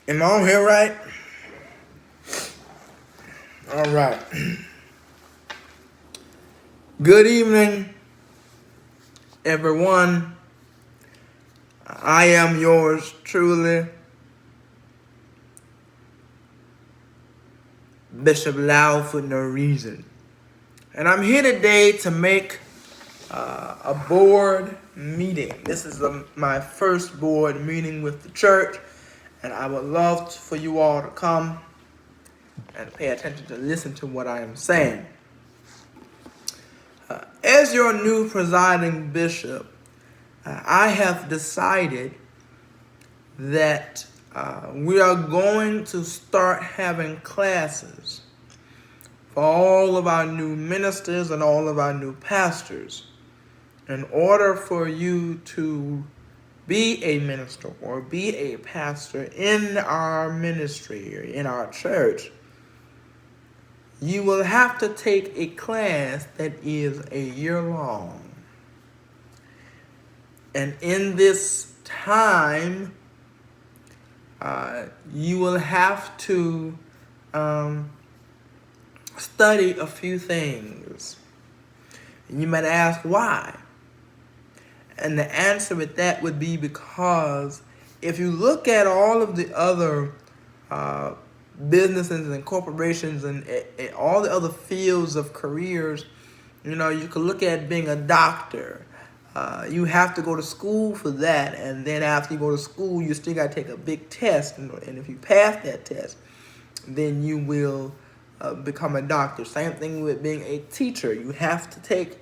Am I on here right? All right. Good evening, everyone. I am yours truly, Bishop LoudForNoReason. And I'm here today to make a board meeting. This is my first board meeting with the church, and I would love for you all to come and pay attention to listen to what I am saying. As your new presiding bishop, I have decided that we are going to start having classes for all of our new ministers and all of our new pastors. In order for you to be a minister or be a pastor in our ministry or in our church, you will have to take a class that is a year long. And in this time, you will have to study a few things. And you might ask why. And the answer with that would be because if you look at all of the other businesses and corporations and all the other fields of careers, you could look at being a doctor. You have to go to school for that, and then after you go to school, you still got to take a big test, and if you pass that test, then you will become a doctor. Same thing with being a teacher. You have to take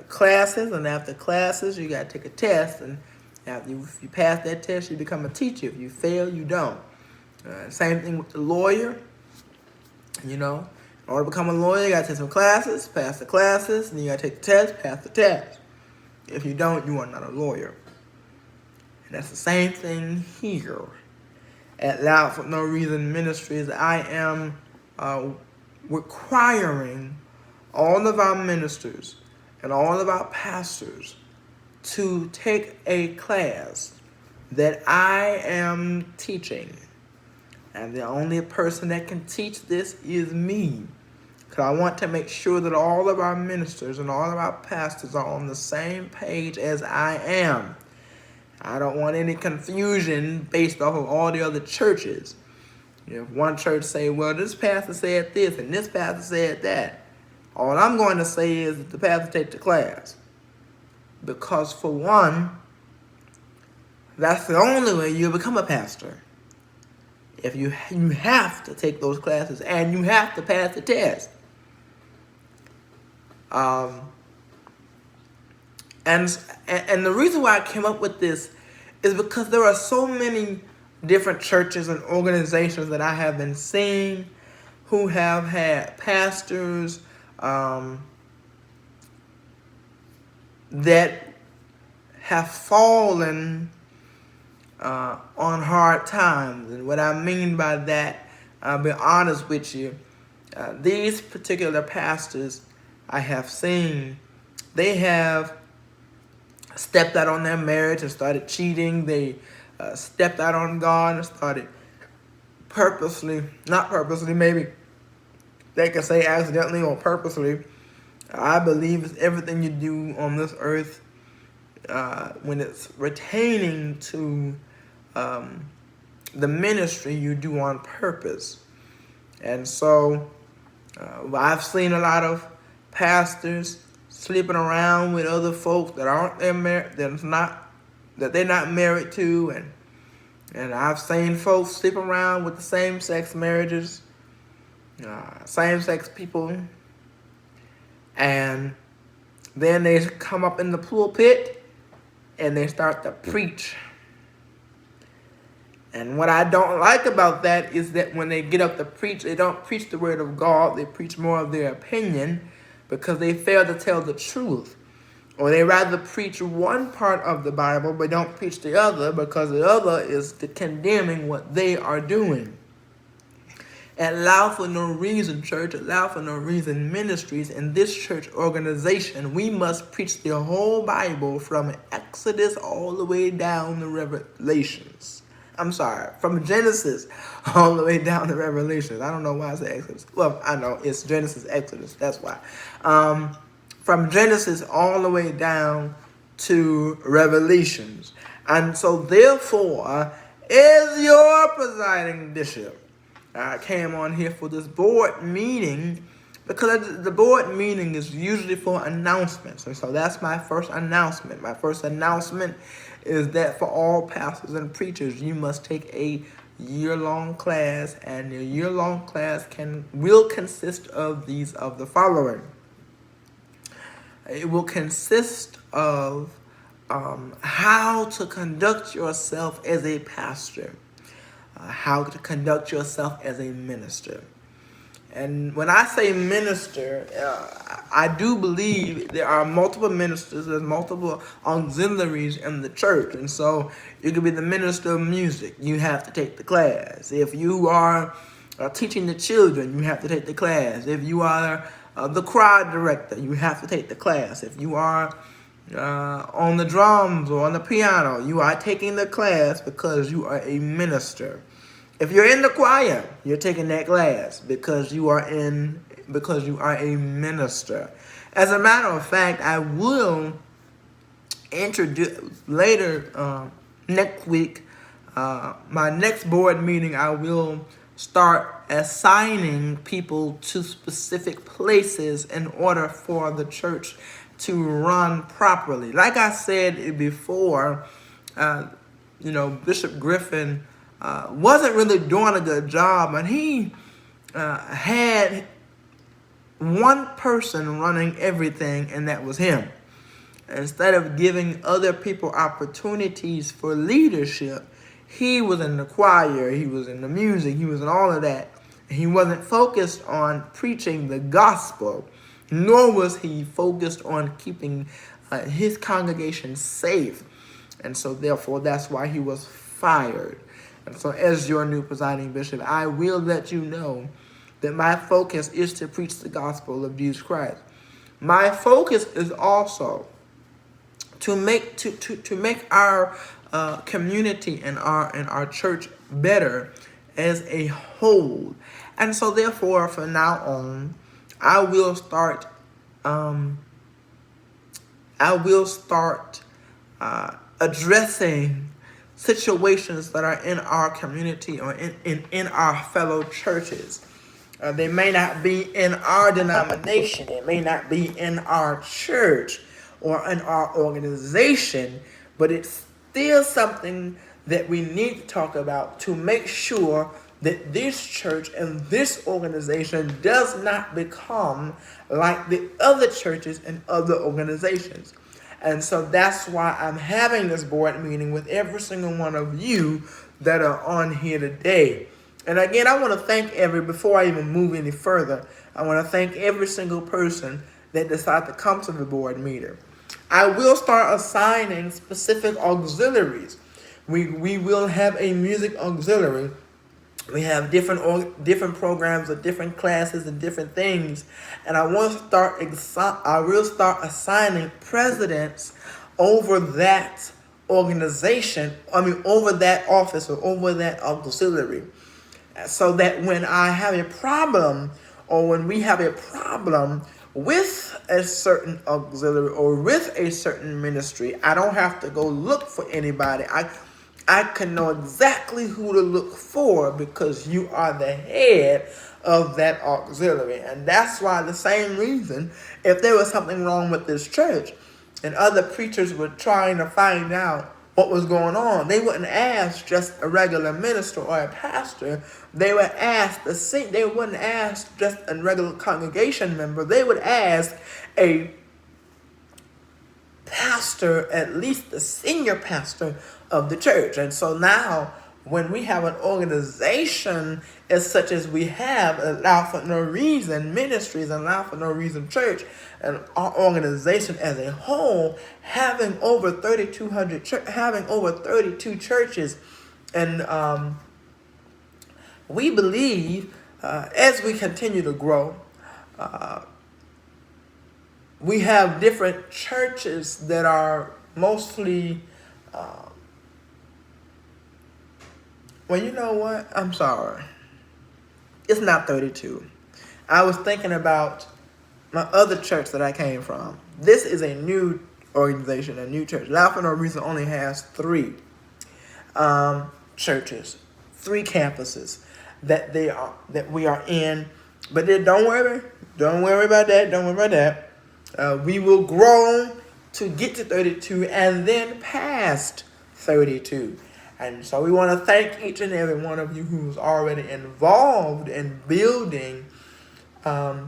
classes, and after classes, you got to take a test, and if you pass that test, you become a teacher. If you fail, you don't. Same thing with the lawyer. In order to become a lawyer, you got to take some classes, pass the classes, and you got to take the test, pass the test. If you don't, you are not a lawyer. And that's the same thing here. At LoudForNoReason Ministries, I am requiring all of our ministers and all of our pastors to take a class that I am teaching. And the only person that can teach this is me. Because I want to make sure that all of our ministers and all of our pastors are on the same page as I am. I don't want any confusion based off of all the other churches. If one church say, well, this pastor said this and this pastor said that, all I'm going to say is that the pastor take the class. Because for one, that's the only way you become a pastor. If you have to take those classes and you have to pass the test. And the reason why I came up with this is because there are so many different churches and organizations that I have been seeing who have had pastors that have fallen on hard times. And what I mean by that, I'll be honest with you, these particular pastors I have seen, they have stepped out on their marriage and started cheating. They stepped out on God and started not purposely, maybe they could say accidentally or purposely. I believe it's everything you do on this earth when it's retaining to the ministry you do on purpose. And so I've seen a lot of pastors sleeping around with other folks that aren't that they're not married to, and I've seen folks sleep around with the same-sex marriages, same-sex people, and then they come up in the pulpit and they start to preach. And what I don't like about that is that when they get up to preach, they don't preach the word of God. They preach more of their opinion because they fail to tell the truth. Or they rather preach one part of the Bible but don't preach the other because the other is condemning what they are doing. At LoudForNoReason Church, at LoudForNoReason Ministries, in this church organization, we must preach the whole Bible from Exodus all the way down to Revelations. I'm sorry, from Genesis all the way down to Revelation. I don't know why I say Exodus. Well, I know it's Genesis, Exodus. That's why. From Genesis all the way down to Revelations. And so therefore, as your presiding bishop, I came on here for this board meeting because the board meeting is usually for announcements. And so that's my first announcement. My first announcement is that for all pastors and preachers, you must take a year-long class, and your year-long class will consist of the following. It will consist of how to conduct yourself as a pastor, how to conduct yourself as a minister. And when I say minister, I do believe there are multiple ministers, there's multiple auxiliaries in the church. And so you could be the minister of music, you have to take the class. If you are teaching the children, you have to take the class. If you are the choir director, you have to take the class. If you are on the drums or on the piano, you are taking the class because you are a minister. If you're in the choir, you're taking that class because you are a minister. As a matter of fact, I will introduce later next week, my next board meeting, I will start assigning people to specific places in order for the church to run properly. Like I said before, Bishop Griffin wasn't really doing a good job, and he had one person running everything, and that was him. Instead of giving other people opportunities for leadership, he was in the choir, he was in the music, he was in all of that. He wasn't focused on preaching the gospel, nor was he focused on keeping his congregation safe. And so therefore, that's why he was fired. And so as your new presiding bishop, I will let you know that my focus is to preach the gospel of Jesus Christ. My focus is also to make our community and our church better as a whole. And so therefore, from now on, I will start addressing situations that are in our community or in our fellow churches. They may not be in our denomination. It may not be in our church or in our organization, but it's still something that we need to talk about to make sure that this church and this organization does not become like the other churches and other organizations. And so that's why I'm having this board meeting with every single one of you that are on here today. And again, I want to thank before I even move any further, I want to thank every single person that decided to come to the board meeting. I will start assigning specific auxiliaries. We will have a music auxiliary. We have different programs or different classes and different things, and I will start assigning presidents over that organization. Over that office or over that auxiliary, so that when I have a problem or when we have a problem with a certain auxiliary or with a certain ministry, I don't have to go look for anybody. I can know exactly who to look for because you are the head of that auxiliary. And that's why the same reason, if there was something wrong with this church and other preachers were trying to find out what was going on, they wouldn't ask just a regular minister or a pastor. They would ask they wouldn't ask just a regular congregation member. They would ask a pastor, at least the senior pastor of the church. And so now, when we have an organization as such as we have LoudForNoReason Ministries and LoudForNoReason Church, and our organization as a whole, having over 32 churches, and we believe as we continue to grow, we have different churches that are mostly Well, you know what? I'm sorry. It's not 32. I was thinking about my other church that I came from. This is a new organization, a new church. LoudForNoReason only has three churches, three campuses that we are in. But then don't worry about that. Don't worry about that. We will grow to get to 32 and then past 32. And so we want to thank each and every one of you who's already involved in building our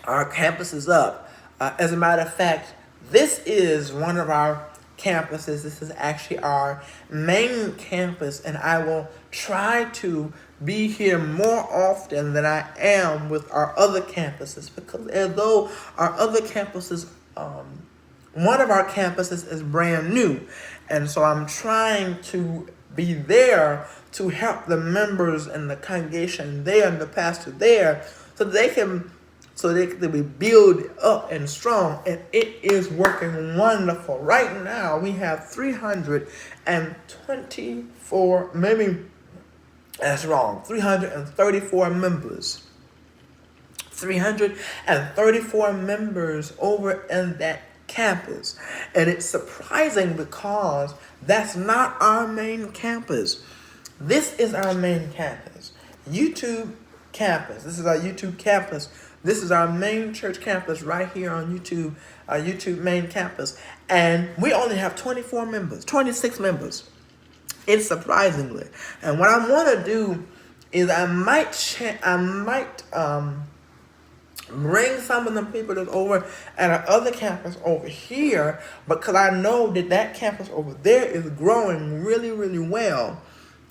campuses up. As a matter of fact, this is one of our campuses. This is actually our main campus, and I will try to be here more often than I am with our other campuses, because although our other campuses, one of our campuses is brand new, and so I'm trying to be there to help the members and the congregation there and the pastor there, so they can be built up and strong, and it is working wonderful. Right now, we have 324, maybe that's wrong, 334 members. 334 members over in that campus. And it's surprising because that's not our main campus. This is our main campus. YouTube campus. This is our YouTube campus. This is our main church campus right here on YouTube, our YouTube main campus. And we only have 26 members. It's surprisingly. And what I want to do is I might bring some of the people that's over at our other campus over here, because I know that campus over there is growing really, really well.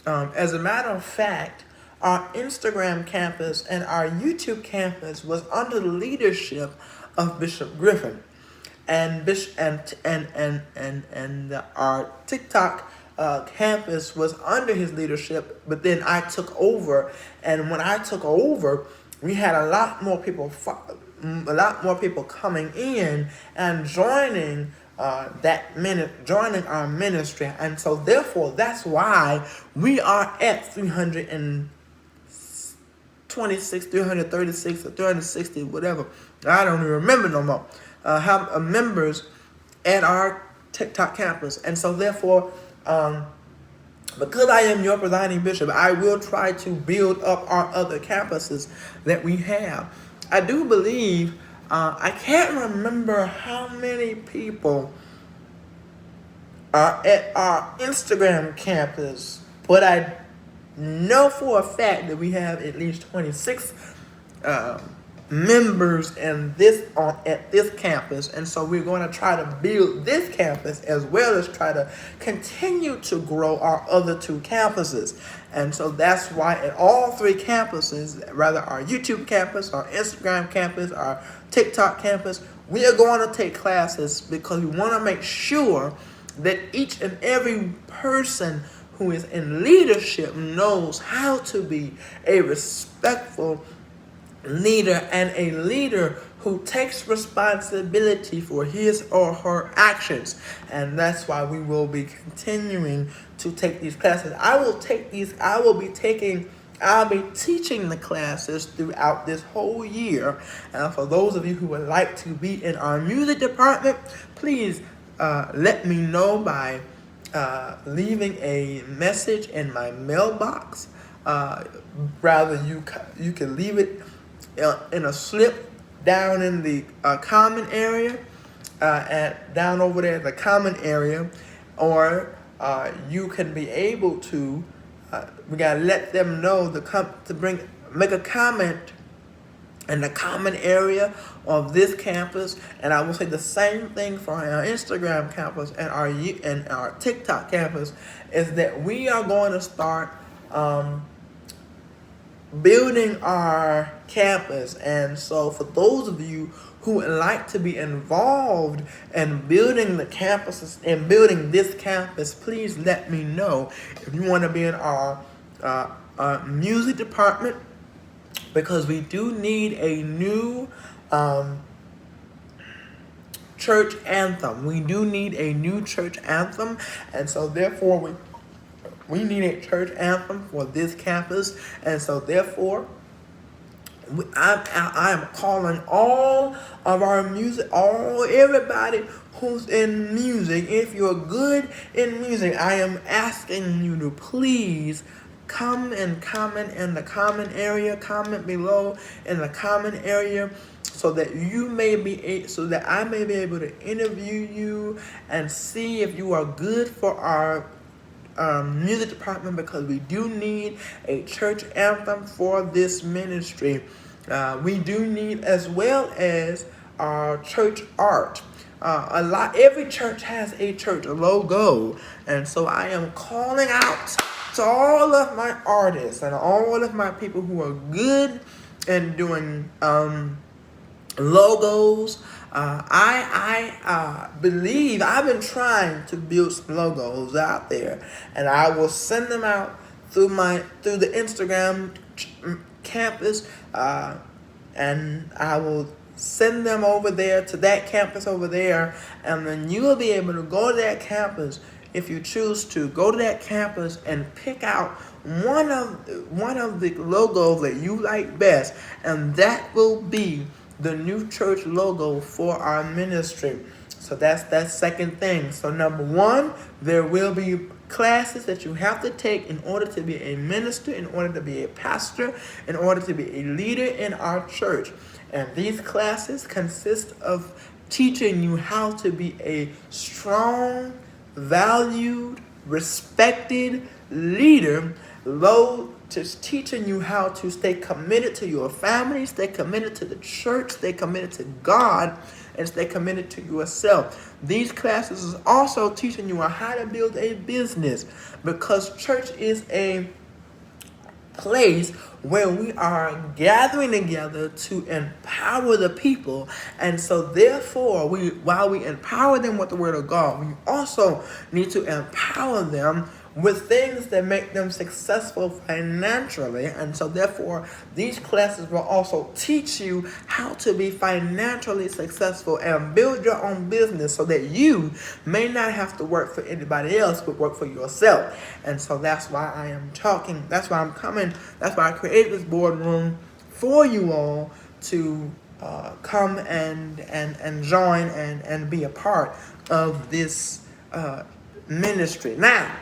As a matter of fact, our Instagram campus and our YouTube campus was under the leadership of Bishop Griffin, and our TikTok campus was under his leadership. But then I took over, and when I took over, we had a lot more people coming in and joining joining our ministry, and so therefore that's why we are at 326, 336, or 360, whatever. I don't even remember no more. Have members at our TikTok campus, and so therefore, because I am your presiding bishop, I will try to build up our other campuses that we have. I do believe, I can't remember how many people are at our Instagram campus, but I know for a fact that we have at least 26 members at this campus, and so we're going to try to build this campus as well as try to continue to grow our other two campuses. And so that's why at all three campuses, rather our YouTube campus, our Instagram campus, our TikTok campus, we are going to take classes, because we want to make sure that each and every person who is in leadership knows how to be a respectful leader, and a leader who takes responsibility for his or her actions. And that's why we will be continuing to take these classes. I'll be teaching the classes throughout this whole year. And for those of you who would like to be in our music department, please let me know by leaving a message in my mailbox. Rather, you can leave it in a slip down in the common area, down over there in the common area, or you can be able to. We gotta let them know make a comment in the common area of this campus, and I will say the same thing for our Instagram campus and our TikTok campus. Is that we are going to start building our campus. And so for those of you who would like to be involved in building the campuses and building this campus, please let me know. If you want to be in our music department, because we do need a new church anthem. We do need a new church anthem, and so therefore We need a church anthem for this campus, and so therefore, I am calling all of our music, everybody who's in music. If you're good in music, I am asking you to please come and comment in the comment area. Comment below in the comment area, so that so that I may be able to interview you and see if you are good for our music department, because we do need a church anthem for this ministry. We do need, as well as our church art. Every church has a church logo, and so I am calling out to all of my artists and all of my people who are good in doing logos. I believe I've been trying to build some logos out there, and I will send them out through the Instagram campus, and I will send them over there to that campus over there, and then you will be able to go to that campus. If you choose to go to that campus and pick out one of the logos that you like best, and that will be the new church logo for our ministry. So that's that second thing. So number one, there will be classes that you have to take in order to be a minister, in order to be a pastor, in order to be a leader in our church. And these classes consist of teaching you how to be a strong, valued, respected leader, just teaching you how to stay committed to your family, stay committed to the church, stay committed to God, and stay committed to yourself. These classes is also teaching you how to build a business, because church is a place where we are gathering together to empower the people. And so therefore, while we empower them with the word of God, we also need to empower them with things that make them successful financially. And so therefore, these classes will also teach you how to be financially successful and build your own business, so that you may not have to work for anybody else, but work for yourself. And so that's why that's why I'm coming, that's why I created this boardroom for you all to come and join and be a part of this ministry. Now,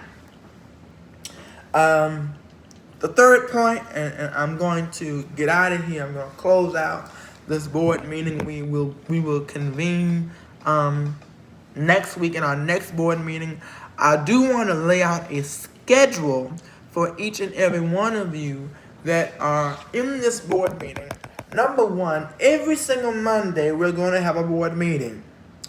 the third point, and I'm going to get out of here. I'm going to close out this board meeting. We will convene next week in our next board meeting. I do want to lay out a schedule for each and every one of you that are in this board meeting. Number one, every single Monday we're going to have a board meeting.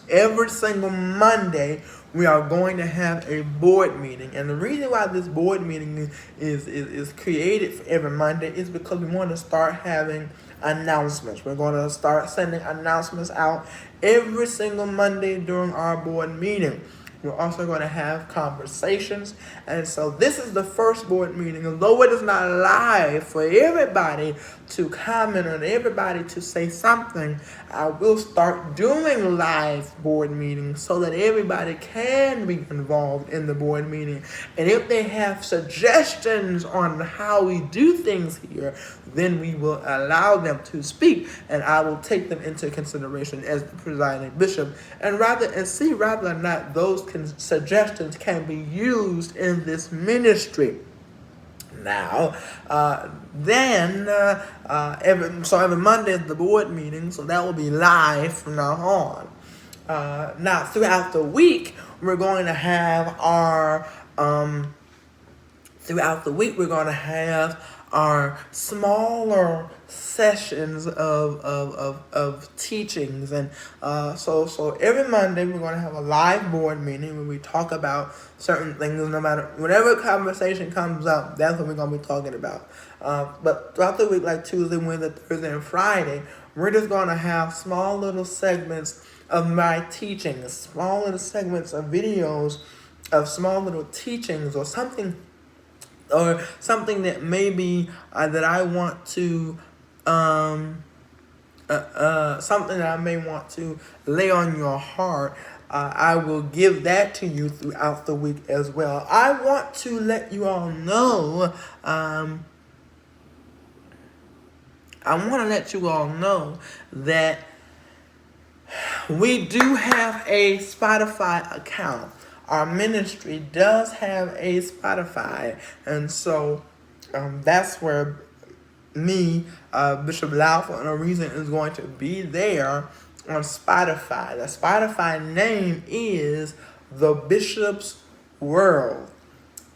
Every single Monday we are going to have a board meeting. And the reason why this board meeting is created for every Monday is because we want to start having announcements. We're going to start sending announcements out every single Monday during our board meeting. We're also going to have conversations. And so this is the first board meeting. Although it is not live for everybody to comment and everybody to say something, I will start doing live board meetings so that everybody can be involved in the board meeting. And if they have suggestions on how we do things here, then we will allow them to speak, and I will take them into consideration as the presiding bishop, and see whether or not those suggestions can be used in this ministry. Now, every Monday is the board meeting, so that will be live from now on. Now, throughout the week, we're going to have our smaller sessions of teachings, and so every Monday we're going to have a live board meeting where we talk about certain things. No matter whatever conversation comes up, that's what we're going to be talking about. But throughout the week, like Tuesday, Wednesday, Thursday, and Friday, we're just going to have small little segments of my teachings, small little segments of videos of small little teachings, or something that maybe that I want to something that I may want to lay on your heart I will give that to you throughout the week as well. I want to let you all know, that we do have a Spotify account. Our ministry does have a Spotify, and so that's where me, Bishop LoudForNoReason, is going to be there on Spotify. The Spotify name is The Bishop's World.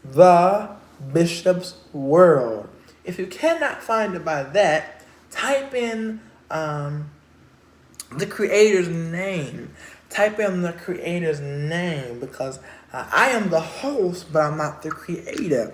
The Bishop's World. If you cannot find it by that, type in the creator's name. Type in the creator's name, because I am the host, but I'm not the creator.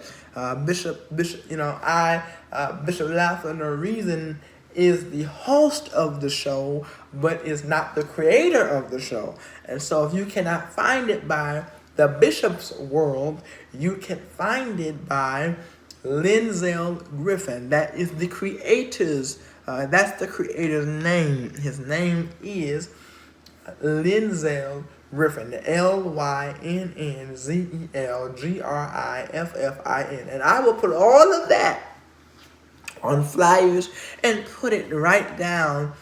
Bishop, Bishop LoudForNoReason is the host of the show, but is not the creator of the show. And so if you cannot find it by the Bishop's World, you can find it by Linzel Griffin. That is the creator's, that's the creator's name. His name is Linzel Griffin, LYNNZELGRIFFIN. And I will put all of that on flyers and put it right down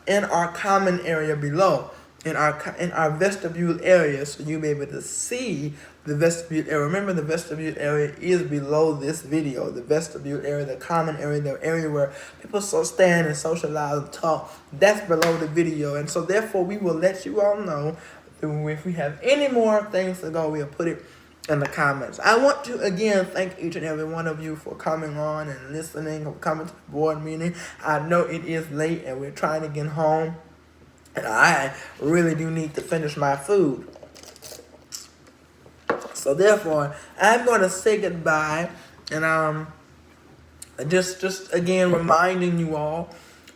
in our common area below, in our vestibule area, so you'll be able to see the vestibule area. Remember, the vestibule area is below this video. The vestibule area, the common area, the area where people stand and socialize and talk, that's below the video. And so therefore we will let you all know if we have any more things to go, we'll put it in the comments. I want to again thank each and every one of you for coming on and listening, or coming to the board meeting. I know it is late and we're trying to get home, and I really do need to finish my food. So therefore, I'm going to say goodbye, and just again reminding you all,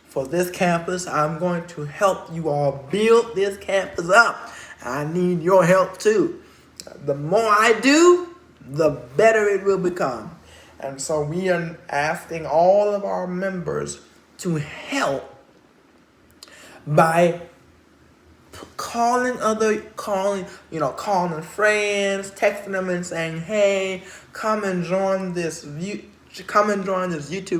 for this campus, I'm going to help you all build this campus up. I need your help too. The more I do, the better it will become. And so we are asking all of our members to help by calling friends, texting them and saying, hey, come and join this YouTube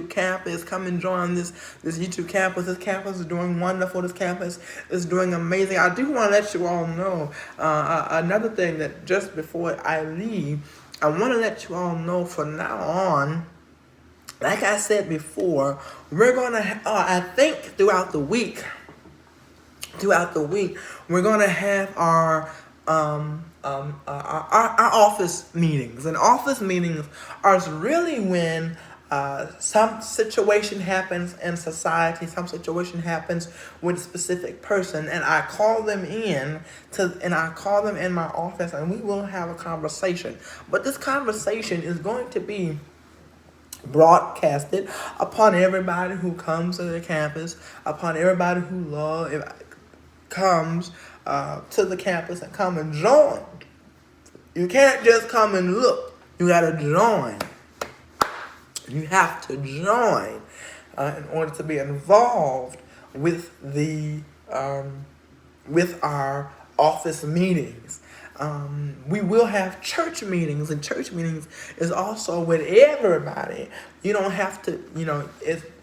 campus. Come and join this YouTube campus. This campus is doing wonderful. This campus is doing amazing. I do want to let you all know another thing, that just before I leave, I want to let you all know from now on, like I said before, we're going to, I think throughout the week, we're going to have our office meetings. And office meetings are really when some situation happens in society, some situation happens with a specific person, and I call them in my office, and we will have a conversation. But this conversation is going to be broadcasted upon everybody who comes to the campus, upon everybody who comes to the campus and come and join. You can't just come and look. You got to join. You have to join in order to be involved with with our office meetings. We will have church meetings, and church meetings is also with everybody. You don't have to,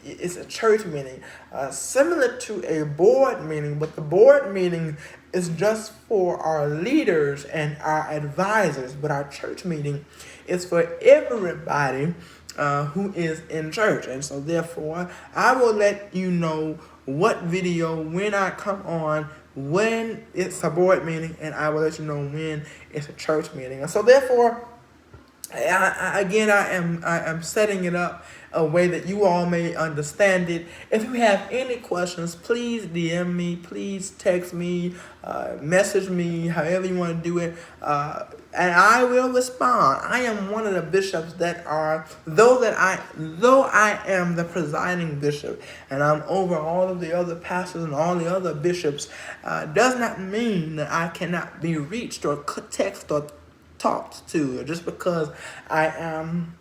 it's a church meeting, similar to a board meeting, but the board meeting is just for our leaders and our advisors, but our church meeting is for everybody who is in church. And so therefore, I will let you know what video, when I come on, when it's a board meeting, and I will let you know when it's a church meeting. And so therefore, I am setting it up a way that you all may understand it. If you have any questions, please DM me, please text me, message me, however you want to do it, and I will respond. I am one of the bishops that are, though I am the presiding bishop and I'm over all of the other pastors and all the other bishops, does not mean that I cannot be reached or text or talked to, just because I am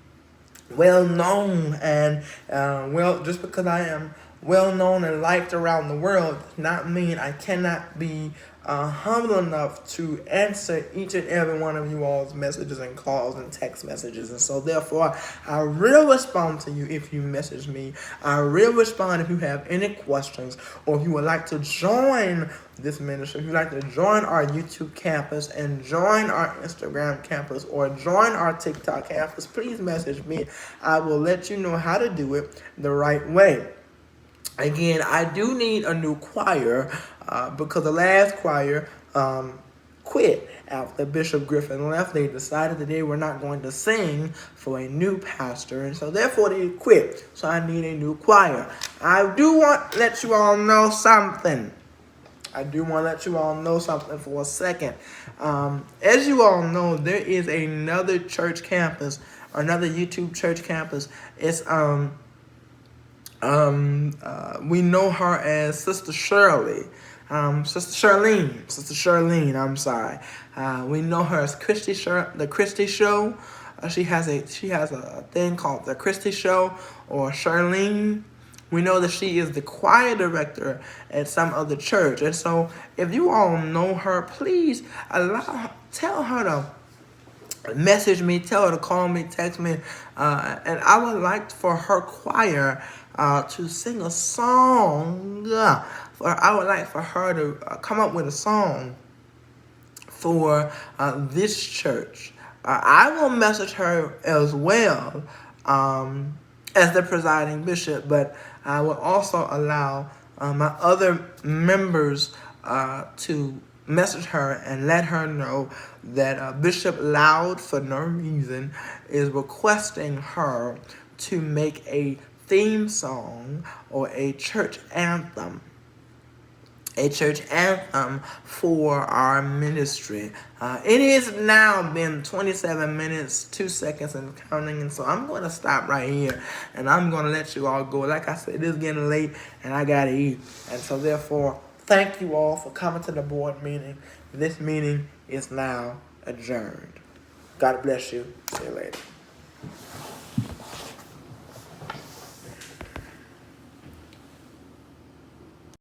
well known and just because I am well known and liked around the world, does not mean I cannot be humble enough to answer each and every one of you all's messages and calls and text messages. And so therefore, I will respond to you if you message me. I will respond if you have any questions, or if you would like to join this ministry, if you'd like to join our YouTube campus and join our Instagram campus or join our TikTok campus, please message me. I will let you know how to do it the right way. Again, I do need a new choir because the last choir quit after Bishop Griffin left. They decided that they were not going to sing for a new pastor, and so therefore they quit. So I need a new choir. I do want to let you all know something. For a second. As you all know, there is another church campus, another YouTube church campus. It's we know her as Sister Shirley. Sister Charlene, I'm sorry. We know her as the Christy Show. She has a thing called the Christy Show, or Charlene. We know that she is the choir director at some other church. And so if you all know her, please tell her to message me, tell her to call me, text me, and I would like for her choir to sing a song. I would like for her to come up with a song for this church. I will message her as well as the presiding bishop, but I will also allow my other members to message her and let her know that Bishop LoudForNoReason is requesting her to make a theme song or a church anthem for our ministry. It has now been 27 minutes, 2 seconds and counting, and so I'm going to stop right here, and I'm going to let you all go. Like I said, it is getting late, and I got to eat. And so therefore, thank you all for coming to the board meeting. This meeting is now adjourned. God bless you. See you later.